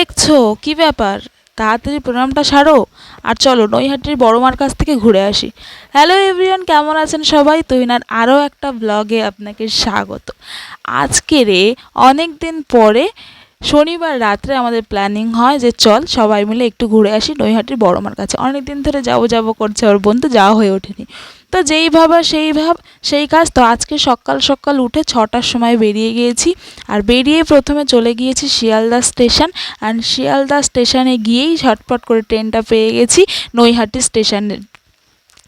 দেখছো? কি ব্যাপার? তাড়াতাড়ি প্রণামটা সারো আর চলো নৈহাটির বড় মার কাছ থেকে ঘুরে আসি। হ্যালো এভরিওয়ান, কেমন আছেন সবাই? তুহিনার আরও একটা ব্লগে আপনাকে স্বাগত। অনেক দিন পরে শনিবার রাত্রে আমাদের প্ল্যানিং হয় যে চল সবাই মিলে একটু ঘুরে আসি নৈহাটির বড় মার কাছে। অনেক দিন ধরে যাবো যাবো করছে ওর বোন, তো যাওয়া হয়ে ওঠেনি। তো যেই ভাবা সেই কাজ। তো আজকে সকাল সকাল উঠে 6টার সময় বেরিয়ে গিয়েছি। আর বেরিয়ে প্রথমে চলে গিয়েছি শিয়ালদা স্টেশন। অ্যান্ড শিয়ালদা স্টেশনে গিয়েই ঝটপট করে ট্রেনটা পেয়ে গেছি নৈহাটি স্টেশনে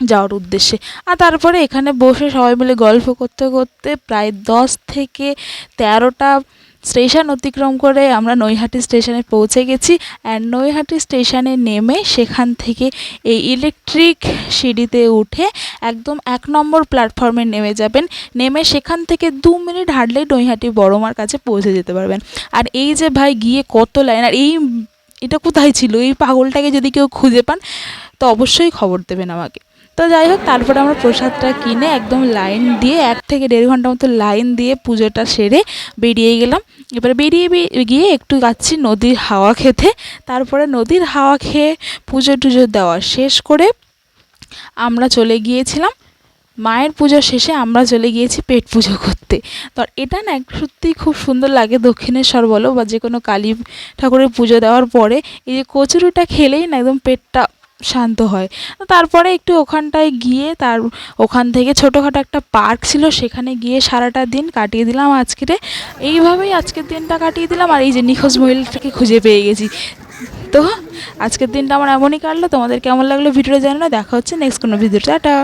যাওয়ার উদ্দেশ্যে। আর তারপরে এখানে বসে সবাই মিলে গল্প করতে করতে প্রায় 10 থেকে 13টা স্টেশন অতিক্রম করে আমরা নৈহাটি স্টেশনে পৌঁছে গেছি। অ্যান্ড নৈহাটি স্টেশনে নেমে সেখান থেকে এই ইলেকট্রিক সিঁড়িতে উঠে একদম 1 নম্বর প্ল্যাটফর্মে নেমে যাবেন। নেমে সেখান থেকে 2 মিনিট হাঁটলেই নৈহাটি বড়মার কাছে পৌঁছে যেতে পারবেন। আর এই যে ভাই গিয়ে কত লাইন! আর এটা কোথায় ছিল? এই পাগলটাকে যদি কেউ খুঁজে পান তো অবশ্যই খবর দেবেন আমাকে। তো যাই হোক, তারপরে আমরা প্রসাদটা কিনে একদম লাইন দিয়ে 1 থেকে 1.5 ঘন্টা মতো লাইন দিয়ে পুজোটা সেরে বেরিয়ে গেলাম। এবারে গিয়ে একটু যাচ্ছি নদীর হাওয়া খেতে। তারপরে নদীর হাওয়া খেয়ে পুজো টুজো দেওয়া শেষ করে আমরা চলে গিয়েছিলাম মায়ের পুজো শেষে আমরা চলে গিয়েছি পেট পুজো করতে। তো এটা না সত্যিই খুব সুন্দর লাগে। দক্ষিণেশ্বর বলো বা যে কোনো কালী ঠাকুরের পুজো দেওয়ার পরে এই যে কচুরিটা খেলেই না একদম পেটটা শান্ত হয়। তারপরে একটু ওখানটায় গিয়ে ওখান থেকে ছোটোখাটো একটা পার্ক ছিল, সেখানে গিয়ে সারাটা দিন কাটিয়ে দিলাম এইভাবেই আজকের দিনটা কাটিয়ে দিলাম। আর এই যে নিখোঁজ মহিলাটাকে খুঁজে পেয়ে গেছি। তো আজকের দিনটা আমার এমনই কাটলো। তোমাদের কেমন লাগলো ভিডিওটা জানো না। দেখা হচ্ছে নেক্সট কোনো ভিডিও। টাটা।